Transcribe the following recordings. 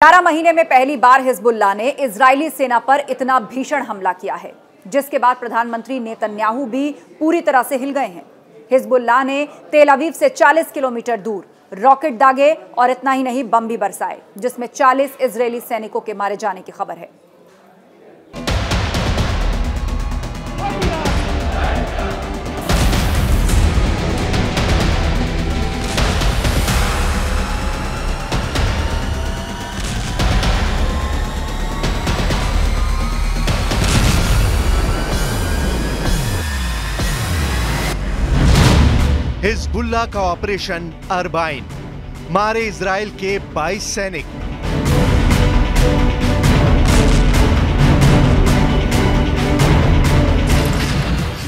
11 महीने में पहली बार हिजबुल्लाह ने इजरायली सेना पर इतना भीषण हमला किया है, जिसके बाद प्रधानमंत्री नेतन्याहू भी पूरी तरह से हिल गए हैं। हिजबुल्लाह ने तेल अवीव से 40 किलोमीटर दूर रॉकेट दागे और इतना ही नहीं, बम भी बरसाए, जिसमें 40 इजरायली सैनिकों के मारे जाने की खबर है। हिजबुल्लाह का ऑपरेशन अरबाइन, मारे इजराइल के 22 सैनिक।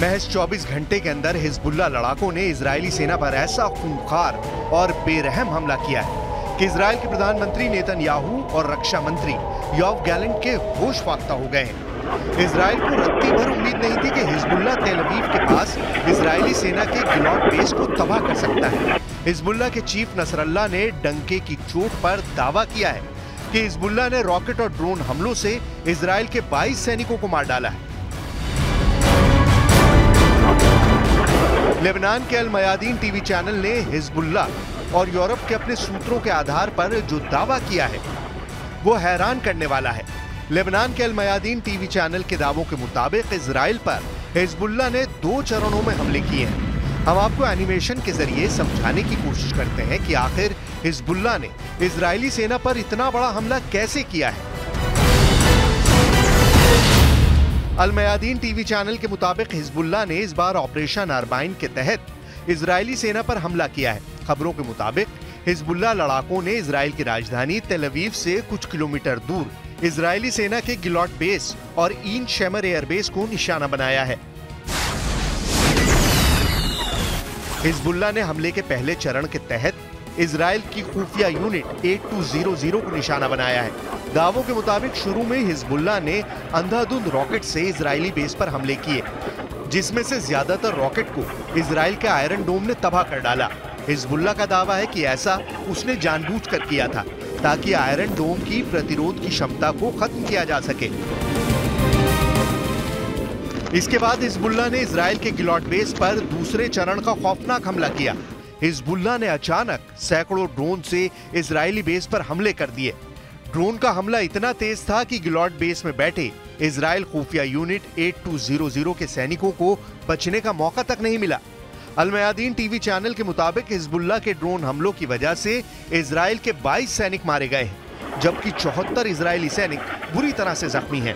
महज 24 घंटे के अंदर हिजबुल्लाह लड़ाकों ने इजरायली सेना पर ऐसा खूंखार और बेरहम हमला किया है कि इजराइल के प्रधानमंत्री नेतन्याहू और रक्षा मंत्री योआव गैलेंट के होश फाख्ता हो गए हैं। इजराइल को रत्ती भर उम्मीद नहीं थी कि हिजबुल्लाह तेल अवीव के पास इजरायली सेना के गिलॉट बेस को तबाह कर सकता है। हिजबुल्लाह के चीफ नसरल्लाह ने डंके की चोट पर दावा किया है कि हिजबुल्लाह ने रॉकेट और ड्रोन हमलों से इजराइल के 22 सैनिकों को मार डाला है। लेबनान के अल मयादीन टीवी चैनल ने हिजबुल्लाह और यूरोप के अपने सूत्रों के आधार पर जो दावा किया है वो हैरान करने वाला है। लेबनान के अल मयादीन टीवी चैनल के दावों के मुताबिक इजराइल पर हिजबुल्लाह ने 2 चरणों में हमले किए हैं। हम आपको एनिमेशन के जरिए समझाने की कोशिश करते हैं कि आखिर हिजबुल्लाह ने इजरायली सेना पर इतना बड़ा हमला कैसे किया है। अल मयादीन टीवी चैनल के मुताबिक हिजबुल्लाह ने इस बार ऑपरेशन अरबाइन के तहत इजरायली सेना पर हमला किया है। खबरों के मुताबिक हिजबुल्लाह लड़ाकों ने इजराइल की राजधानी तेल अवीव से कुछ किलोमीटर दूर इजरायली सेना के गिलॉट बेस और ईन शेमर एयरबेस को निशाना बनाया है। हिजबुल्लाह ने हमले के पहले चरण के तहत इजराइल की खुफिया यूनिट 8200 को निशाना बनाया है। दावों के मुताबिक शुरू में हिजबुल्लाह ने अंधाधुंध रॉकेट से इजरायली बेस पर हमले किए, जिसमें से ज्यादातर रॉकेट को इजराइल के आयरन डोम ने तबाह कर डाला। हिजबुल्लाह का दावा है कि ऐसा उसने जानबूझकर किया था ताकि आयरन डोम की प्रतिरोध की क्षमता को खत्म किया जा सके। इसके बाद हिजबुल्लाह ने इजराइल के गिलॉट बेस पर दूसरे चरण का खौफनाक हमला किया। हिजबुल्लाह ने अचानक सैकड़ों ड्रोन से इजरायली बेस पर हमले कर दिए। ड्रोन का हमला इतना तेज था कि गिलॉट बेस में बैठे इजराइल खुफिया यूनिट 8200 के सैनिकों को बचने का मौका तक नहीं मिला। अल मयादीन टीवी चैनल के मुताबिक हिजबुल्लाह के ड्रोन हमलों की वजह से इजराइल के 22 सैनिक मारे गए हैं, जबकि 74 इजरायली सैनिक बुरी तरह से जख्मी हैं।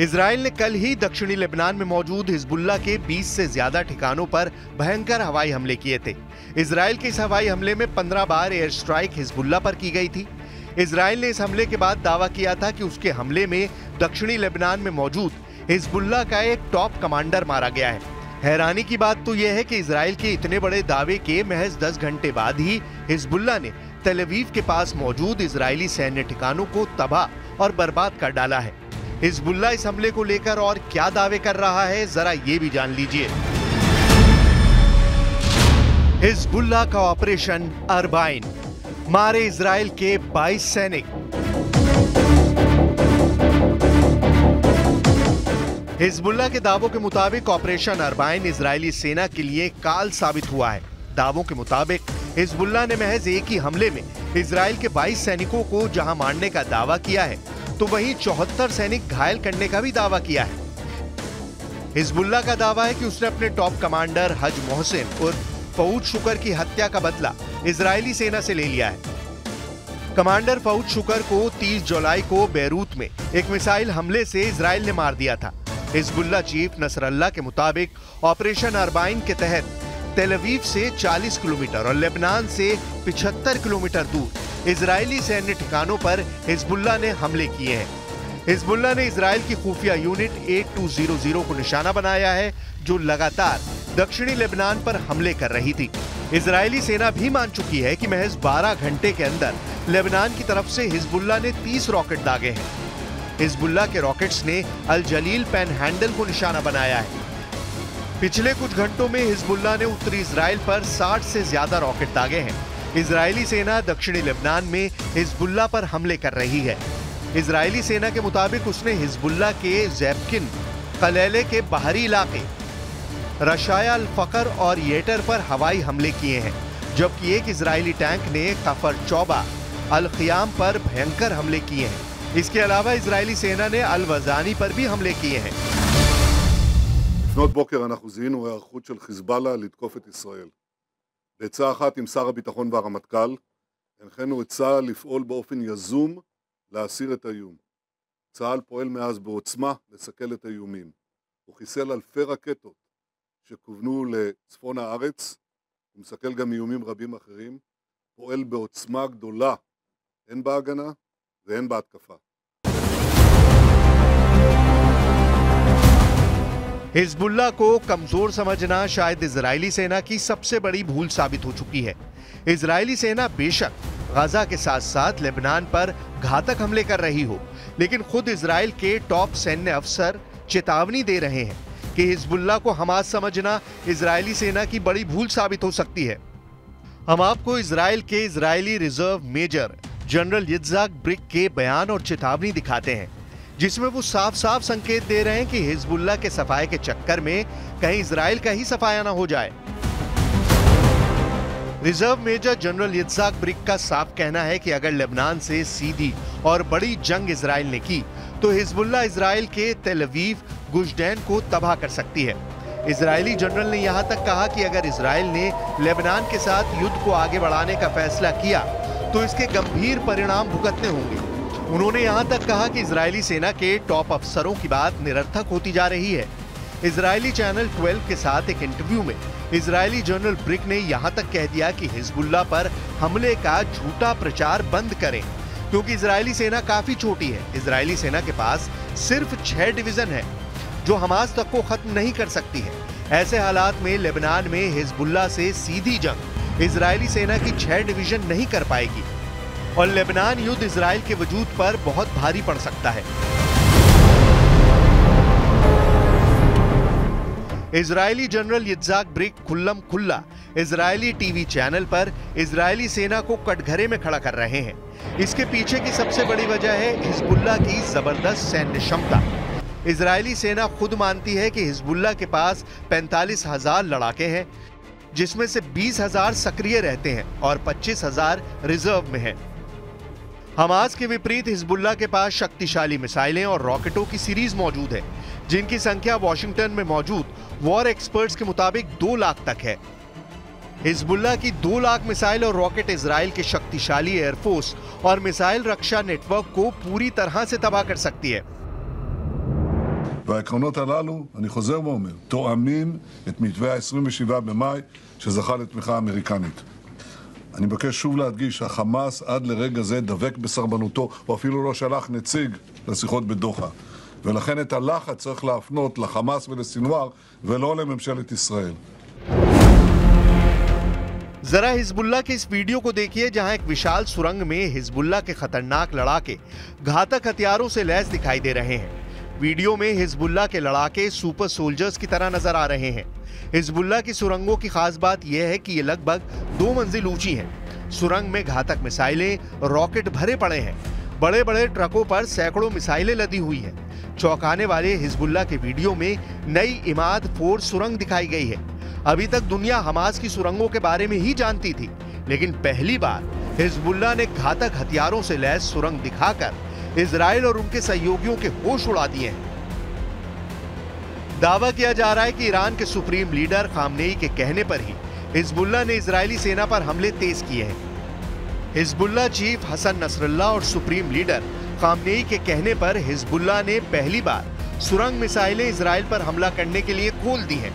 इजराइल ने कल ही दक्षिणी लेबनान में मौजूद हिजबुल्लाह के 20 से ज्यादा ठिकानों पर भयंकर हवाई हमले किए थे। इजराइल के इस हवाई हमले में 15 बार एयर स्ट्राइक हिजबुल्लाह पर की गई थी। इजराइल ने इस हमले के बाद दावा किया था कि उसके हमले में दक्षिणी लेबनान में मौजूद हिजबुल्लाह का एक टॉप कमांडर मारा गया है। हैरानी की बात तो यह है कि इजराइल के इतने बड़े दावे के महज 10 घंटे बाद ही हिजबुल्लाह ने तेल अवीव के पास मौजूद इजरायली सैन्य ठिकानों को तबाह और बर्बाद कर डाला है। हिजबुल्लाह इस हमले को लेकर और क्या दावे कर रहा है, जरा ये भी जान लीजिए। हिजबुल्लाह का ऑपरेशन अरबाइन, मारे इजराइल के 22 सैनिक। हिजबुल्लाह के दावों के मुताबिक ऑपरेशन अरबाइन इजरायली सेना के लिए काल साबित हुआ है। दावों के मुताबिक हिजबुल्लाह ने महज एक ही हमले में इजराइल के 22 सैनिकों को जहां मारने का दावा किया है, तो वहीं 74 सैनिक घायल करने का भी दावा किया है। हिजबुल्लाह का दावा है कि उसने अपने टॉप कमांडर हज मोहसिन और फऊद शुकर की हत्या का बदला इजरायली सेना से ले लिया है। कमांडर फऊद शुकर को 30 जुलाई को बेरूत में एक मिसाइल हमले से इजराइल ने मार दिया था। हिजबुल्लाह चीफ नसरल्लाह के मुताबिक ऑपरेशन अरबाइन के तहत तेल अवीव से 40 किलोमीटर और लेबनान से 75 किलोमीटर दूर इजरायली सैन्य ठिकानों पर हिजबुल्लाह ने हमले किए हैं। हिजबुल्लाह ने इजराइल की खुफिया यूनिट 8200 को निशाना बनाया है, जो लगातार दक्षिणी लेबनान पर हमले कर रही थी। इजरायली सेना भी मान चुकी है कि महज 12 घंटे के अंदर लेबनान की तरफ से हिजबुल्लाह ने 30 रॉकेट दागे हैं। हिजबुल्लाह के रॉकेट्स ने अल जलील पैनहैंडल को निशाना बनाया है। पिछले कुछ घंटों में हिजबुल्लाह ने उत्तरी इजराइल पर 60 से ज्यादा रॉकेट दागे हैं। इजरायली सेना दक्षिणी लेबनान में हिजबुल्लाह पर हमले कर रही है। इजरायली सेना के मुताबिक उसने हिजबुल्लाह के ज़ैब्किन कलेले के बाहरी इलाके रशाया अल फकर और येटर पर हवाई हमले किए हैं, जबकि एक इजरायली टैंक ने कफर चौबा अल खियाम पर भयंकर हमले किए हैं। इसके अलावा इजरायली सेना ने अल वजानी पर भी हमले किए हैं। לפנות בוקר אנחנו זיהינו היערכות של חיזבאללה לתקוף את ישראל. בעצה אחת עם שר הביטחון והרמטכ"ל, הנחינו את צה"ל לפעול באופן יזום להסיר את האיום. צה"ל פועל מאז בעוצמה לסכל את האיומים. הוא חיסל אלפי רקטות שכוונו לצפון הארץ, הוא מסכל גם איומים רבים אחרים, פועל בעוצמה גדולה, הן בהגנה והן בהתקפה. हिजबुल्लाह को कमजोर समझना शायद इजरायली सेना की सबसे बड़ी भूल साबित हो चुकी है। इजरायली सेना बेशक गजा के साथ साथ लेबनान पर घातक हमले कर रही हो, लेकिन खुद इजराइल के टॉप सैन्य अफसर चेतावनी दे रहे हैं कि हिजबुल्लाह को हमास समझना इजरायली सेना की बड़ी भूल साबित हो सकती है। हम आपको इजराइल के Israeli reserve major general Yitzhak Brick के बयान और चेतावनी दिखाते हैं, जिसमें वो साफ साफ संकेत दे रहे हैं कि हिजबुल्लाह के सफाये के चक्कर में कहीं इजराइल का ही सफाया ना हो जाए। Reserve major general Yitzhak brick का साफ कहना है कि अगर लेबनान से सीधी और बड़ी जंग इजराइल ने की तो हिजबुल्लाह इजराइल के तेल अवीव गुशदैन को तबाह कर सकती है। इजरायली जनरल ने यहां तक कहा कि अगर इजराइल ने लेबनान के साथ युद्ध को आगे बढ़ाने का फैसला किया तो इसके गंभीर परिणाम भुगतने होंगे। उन्होंने यहां तक कहा कि इजरायली सेना के टॉप अफसरों की बात निरर्थक होती जा रही है। इजरायली चैनल 12 के साथ एक इंटरव्यू में इजरायली जनरल ब्रिक ने यहां तक कह दिया कि हिजबुल्लाह पर हमले का झूठा प्रचार बंद करें, क्योंकि इजरायली सेना काफी छोटी है। इजरायली सेना के पास सिर्फ 6 डिवीजन है जो हमास तक को खत्म नहीं कर सकती है। ऐसे हालात में लेबनान में हिजबुल्लाह से सीधी जंग इजरायली सेना की 6 डिवीजन नहीं कर पाएगी और लेबनान युद्ध इजराइल के वजूद पर बहुत भारी पड़ सकता है। इजरायली जनरल यित्ज़हाक ब्रिक खुल्लम खुल्ला इजरायली टीवी चैनल पर इजरायली सेना को कटघरे में खड़ा कर रहे हैं। इसके पीछे की सबसे बड़ी वजह है हिजबुल्लाह की जबरदस्त सैन्य क्षमता। इजरायली सेना खुद मानती है कि हिजबुल्लाह के पास 45,000 लड़ाके हैं, जिसमें से 20,000 सक्रिय रहते हैं और 25,000 रिजर्व में हैं। हमास के विपरीत हिजबुल्लाह के पास शक्तिशाली मिसाइलें और रॉकेटों की सीरीज मौजूद है, जिनकी संख्या वॉशिंगटन में मौजूद वॉर एक्सपर्ट्स के मुताबिक 2 लाख तक है। हिजबुल्लाह की 2 लाख मिसाइल और रॉकेट इजराइल के शक्तिशाली एयरफोर्स और मिसाइल रक्षा नेटवर्क को पूरी तरह से तबाह कर सकती है। והעקרונות הללו, אני חוזר ואומר, תואמים את מתווה ה-27 במאי שזכה לתמיכה אמריקנית. אני מבקש שוב להדגיש שהחמאס עד לרגע זה דבק בסרבנותו, או אפילו לא שלח נציג לשיחות בדוחה. ולכן את הלחץ צריך להפנות לחמאס ולסינואר ולא לממשלת ישראל. जरा हिजबुल्लाह के इस वीडियो को देखिए, जहां एक विशाल सुरंग में हिजबुल्लाह के खतरनाक लड़ाके घातक हथियारों से लैस दिखाई दे रहे हैं। वीडियो में हिजबुल्लाह के लड़ाके सुपर सोल्जर्स की तरह नजर आ रहे हैं। हिजबुल्लाह की सुरंगों की खास बात यह है कि ये लगभग 2 मंजिल ऊंची हैं। सुरंग में घातक मिसाइलें, रॉकेट भरे पड़े हैं। बड़े बड़े ट्रकों पर सैकड़ों मिसाइलें लदी हुई हैं। चौंकाने वाले हिजबुल्लाह के वीडियो में नई इमाद 4 सुरंग दिखाई गई है। अभी तक दुनिया हमास की सुरंगों के बारे में ही जानती थी, लेकिन पहली बार हिजबुल्लाह ने घातक हथियारों से लैस सुरंग दिखाकर इजराइल और उनके सहयोगियों के होश उड़ा दिए हैं। दावा किया जा रहा है कि ईरान के सुप्रीम लीडर खामनेई के कहने पर ही हिजबुल्लाह ने इजरायली सेना पर हमले तेज किए हैं। हिजबुल्लाह चीफ हसन नसरल्लाह और सुप्रीम लीडर खामनेई के कहने पर हिजबुल्लाह ने पहली बार सुरंग मिसाइलें इजराइल पर हमला करने के लिए खोल दी हैं।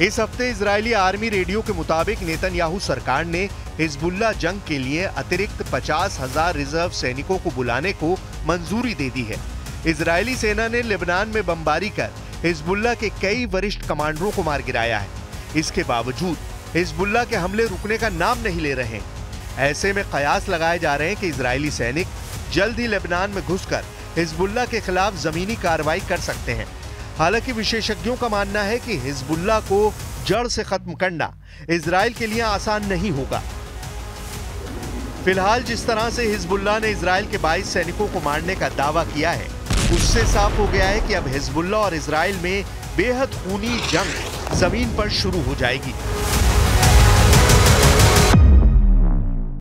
इस हफ्ते इजरायली आर्मी रेडियो के मुताबिक नेतन्याहू सरकार ने हिजबुल्लाह जंग के लिए अतिरिक्त 50,000 रिजर्व सैनिकों को बुलाने को मंजूरी दे दी है। इजरायली सेना ने लेबनान में बमबारी कर हिजबुल्लाह के कई वरिष्ठ कमांडरों को मार गिराया है। इसके बावजूद हिजबुल्लाह के हमले रुकने का नाम नहीं ले रहे हैं। ऐसे में कयास लगाए जा रहे हैं कि इजरायली सैनिक जल्द ही लेबनान में घुसकर हिजबुल्लाह के खिलाफ जमीनी कार्रवाई कर सकते हैं। हालांकि विशेषज्ञों का मानना है कि हिजबुल्लाह को जड़ से खत्म करना इजराइल के लिए आसान नहीं होगा। फिलहाल जिस तरह से हिजबुल्लाह ने इजराइल के 22 सैनिकों को मारने का दावा किया है, उससे साफ हो गया है कि अब हिजबुल्लाह और इजराइल में बेहद खूनी जंग जमीन पर शुरू हो जाएगी।